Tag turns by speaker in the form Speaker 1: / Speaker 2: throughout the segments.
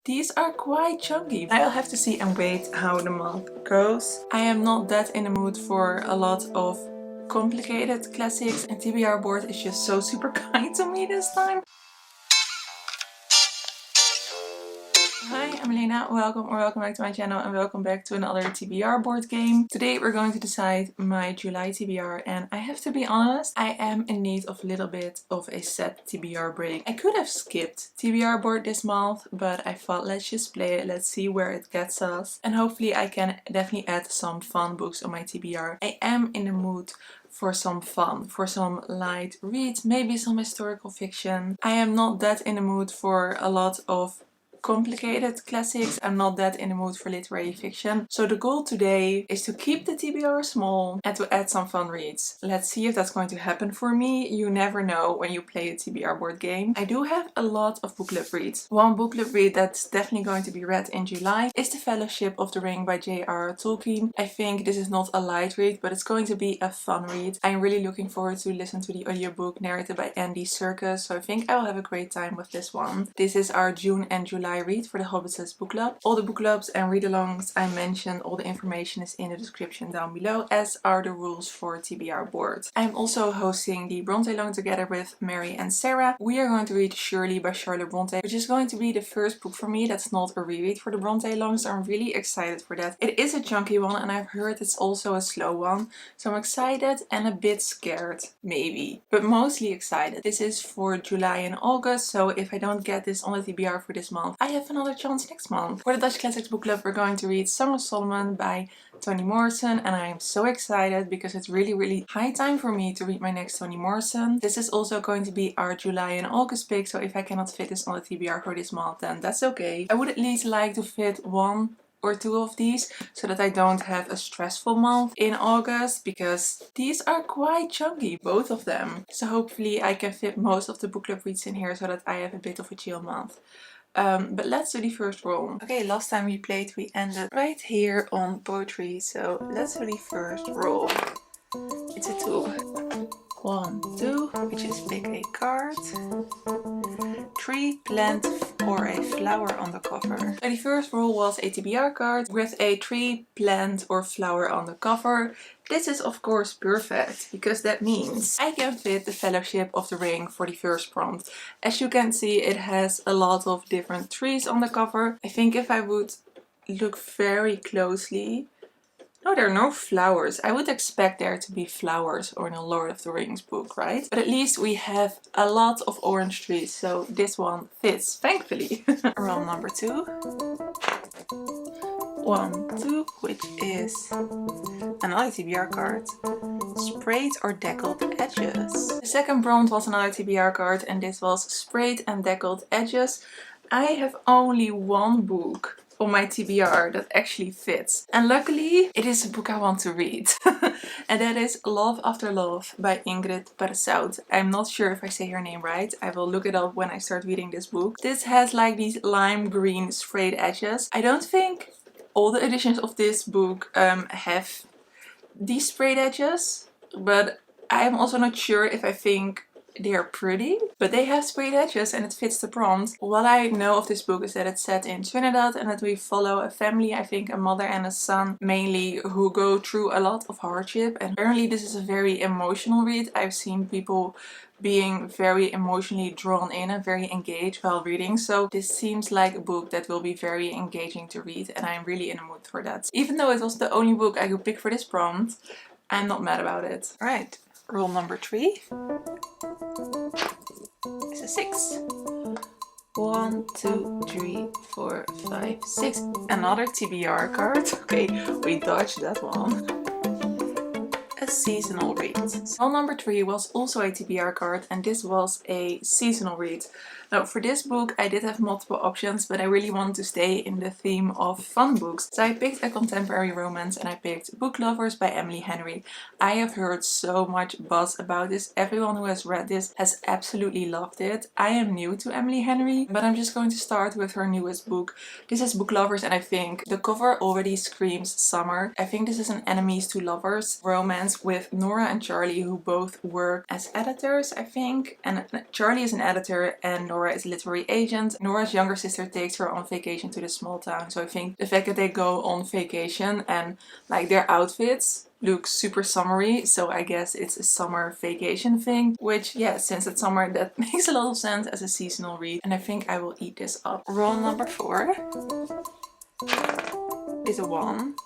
Speaker 1: These are quite chunky. I'll have to see and wait how the month goes. I am not that in the mood for a lot of complicated classics, and TBR board is just so super kind to me this time. Hi, I'm Milena. Welcome back to my channel and welcome back to another TBR board game. Today we're going to decide my July TBR, and I have to be honest, I am in need of a little bit of a set TBR break. I could have skipped TBR board this month, but I thought let's just play it, let's see where it gets us, and hopefully I can definitely add some fun books on my TBR. I am in the mood for some fun, for some light reads, maybe some historical fiction. I am not that in the mood for a lot of complicated classics. I'm not that in the mood for literary fiction. So the goal today is to keep the TBR small and to add some fun reads. Let's see if that's going to happen for me. You never know when you play a TBR board game. I do have a lot of booklet reads. One booklet read that's definitely going to be read in July is The Fellowship of the Ring by J.R.R. Tolkien. I think this is not a light read, but it's going to be a fun read. I'm really looking forward to listen to the audiobook narrated by Andy Serkis, so I think I will have a great time with this one. This is our June and July read for the Hobbit's book club. All the book clubs and read-alongs I mentioned, all the information is in the description down below, as are the rules for TBR board. I'm also hosting the Bronte Long together with Mary and Sarah. We are going to read Shirley by Charlotte Bronte, which is going to be the first book for me that's not a reread for the Bronte Longs, so I'm really excited for that. It is a chunky one and I've heard it's also a slow one, so I'm excited and a bit scared, maybe, but mostly excited. This is for July and August, so if I don't get this on the TBR for this month, I have another chance next month. For the Dutch Classics Book Club we're going to read Summer Solomon by Toni Morrison, and I am so excited because it's really high time for me to read my next Toni Morrison. This is also going to be our July and August pick, so if I cannot fit this on the TBR for this month, then that's okay. I would at least like to fit one or two of these so that I don't have a stressful month in August, because these are quite chunky, both of them. So hopefully I can fit most of the book club reads in here so that I have a bit of a chill month. But let's do the first roll. Okay, last time we played we ended right here on poetry, so let's do the first roll. It's a 2. 1, 2, which is pick a card. 3, plant or a flower on the cover. So the first roll was a TBR card with a tree, plant or flower on the cover. This is of course perfect, because that means I can fit the Fellowship of the Ring for the first prompt. As you can see, it has a lot of different trees on the cover. I think if I would look very closely, no, there are no flowers. I would expect there to be flowers or in a Lord of the Rings book, right? But at least we have a lot of orange trees, so this one fits, thankfully. Roll number 2. 1, 2, which is another TBR card. Sprayed or deckled edges. The second prompt was another TBR card, and this was sprayed and deckled edges. I have only one book on my TBR that actually fits, and luckily it is a book I want to read. And that is Love After Love by Ingrid Persaud. I'm not sure if I say her name right. I will look it up when I start reading this book. This has like these lime green sprayed edges. I don't think all the editions of this book have these sprayed edges, but I'm also not sure if I think they're pretty, but they have sprayed edges and it fits the prompt. What I know of this book is that it's set in Trinidad and that we follow a family, I think a mother and a son mainly, who go through a lot of hardship, and apparently this is a very emotional read. I've seen people being very emotionally drawn in and very engaged while reading, so this seems like a book that will be very engaging to read, and I'm really in the mood for that. Even though it was the only book I could pick for this prompt, I'm not mad about it. Alright, roll number 3. It's a 6. 1, 2, 3, 4, 5, 6. Another TBR card. Okay, we dodged that one. A seasonal read. Roll number 3 was also a TBR card, and this was a seasonal read. Now for this book I did have multiple options, but I really wanted to stay in the theme of fun books. So I picked a contemporary romance and I picked Book Lovers by Emily Henry. I have heard so much buzz about this. Everyone who has read this has absolutely loved it. I am new to Emily Henry, but I'm just going to start with her newest book. This is Book Lovers, and I think the cover already screams summer. I think this is an enemies to lovers romance friends with Nora and Charlie, who both work as editors, I think. And Charlie is an editor and Nora is a literary agent. Nora's younger sister takes her on vacation to the small town. So I think the fact that they go on vacation and like their outfits looks super summery, so I guess it's a summer vacation thing, which, yeah, since it's summer, that makes a lot of sense as a seasonal read, and I think I will eat this up. Roll number 4 is a 1,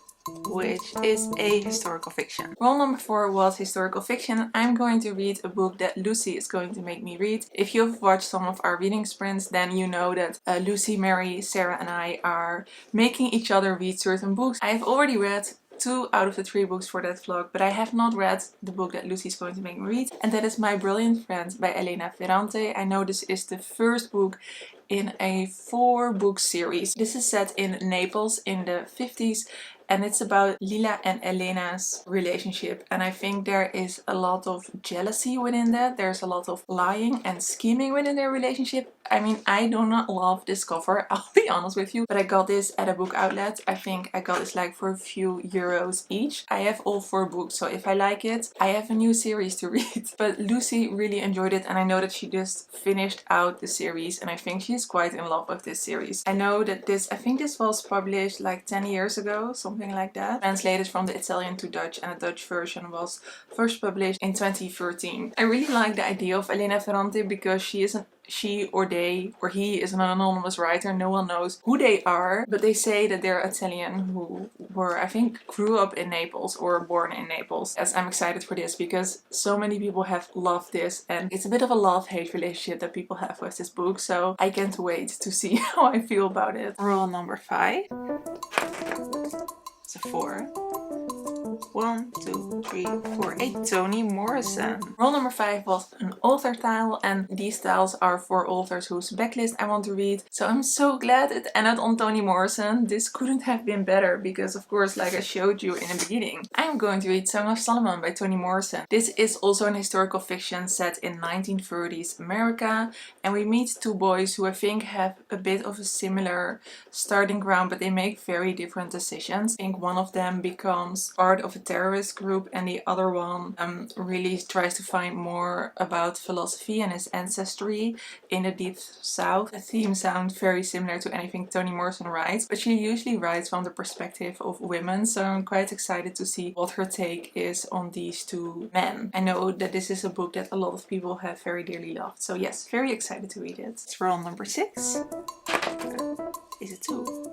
Speaker 1: which is a historical fiction. Roll number 4 was historical fiction. I'm going to read a book that Lucy is going to make me read. If you've watched some of our reading sprints, then you know that Lucy, Mary, Sarah and I are making each other read certain books. I have already read 2 out of the 3 books for that vlog, but I have not read the book that Lucy is going to make me read, and that is My Brilliant Friend by Milena Reads. I know this is the first book in a 4-book series. This is set in Naples in the 50s, and it's about Lila and Elena's relationship, and I think there is a lot of jealousy within that. There's a lot of lying and scheming within their relationship. I mean, I do not love this cover, I'll be honest with you, but I got this at a book outlet. I think I got this like for a few euros each. I have all 4 books, so if I like it, I have a new series to read. But Lucy really enjoyed it, and I know that she just finished out the series, and I think she's quite in love with this series. I know that I think this was published like 10 years ago, something like that. Translated from the Italian to Dutch, and the Dutch version was first published in 2013. I really like the idea of Milena Reads because she or they or he is an anonymous writer. No one knows who they are, but they say that they're Italian who were, I think, grew up in Naples or born in Naples. As I'm excited for this because so many people have loved this, and it's a bit of a love-hate relationship that people have with this book, so I can't wait to see how I feel about it. Roll number 5. It's a 4. 1, 2, 3, 4, 8. Toni Morrison. Roll number 5 was an author tile, and these tiles are for authors whose backlist I want to read. So I'm so glad it ended on Toni Morrison. This couldn't have been better because, of course, like I showed you in the beginning, I'm going to read Song of Solomon by Toni Morrison. This is also an historical fiction set in 1930s America, and we meet 2 boys who I think have a bit of a similar starting ground, but they make very different decisions. I think one of them becomes part of a terrorist group, and the other one really tries to find more about philosophy and his ancestry in the deep south. The themes sound very similar to anything Toni Morrison writes, but she usually writes from the perspective of women, so I'm quite excited to see what her take is on these 2 men. I know that this is a book that a lot of people have very dearly loved, so yes, very excited to read it. It's roll number 6. Is it 2?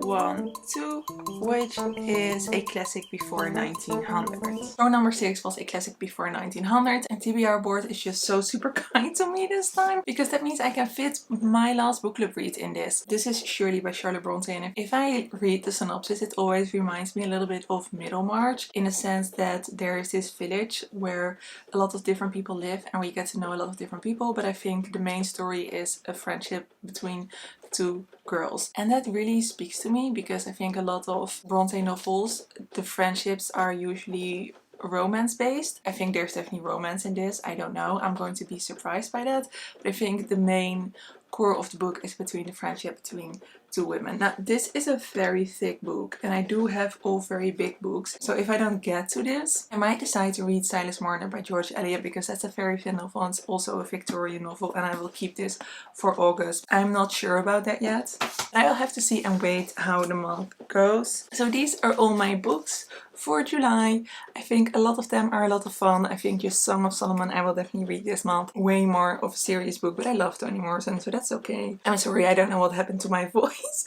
Speaker 1: 1, 2, which is a classic before 1900. Row number 6 was a classic before 1900, and TBR board is just so super kind to me this time, because that means I can fit my last booklet read in this. This is Shirley by Charlotte Bronte, and if I read the synopsis, it always reminds me a little bit of Middlemarch, in the sense that there is this village where a lot of different people live and we get to know a lot of different people, but I think the main story is a friendship between 2 girls, and that really speaks to me because I think a lot of Bronte novels, the friendships are usually romance based. I think there's definitely romance in this, I don't know, I'm going to be surprised by that, but I think the main core of the book is between the friendship between 2 women. Now this is a very thick book, and I do have all very big books, so if I don't get to this, I might decide to read Silas Marner by George Eliot, because that's a very thin novel and it's also a Victorian novel, and I will keep this for August. I'm not sure about that yet. I'll have to see and wait how the month goes. So these are all my books for July. I think a lot of them are a lot of fun. I think just Song of Solomon I will definitely read this month. Way more of a serious book, but I love Toni Morrison, so that's okay. I'm sorry, I don't know what happened to my voice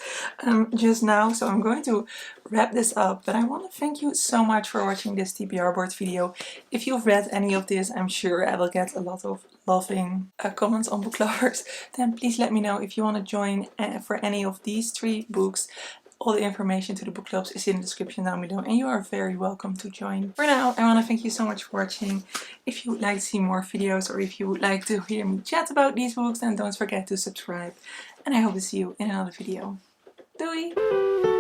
Speaker 1: just now, so I'm going to wrap this up. But I want to thank you so much for watching this TBR board video. If you've read any of this, I'm sure I will get a lot of loving comments on Book Lovers. Then please let me know if you want to join for any of these 3 books. All the information to the book clubs is in the description down below, and you are very welcome to join. For now, I want to thank you so much for watching. If you would like to see more videos, or if you would like to hear me chat about these books, then don't forget to subscribe. And I hope to see you in another video. Doei!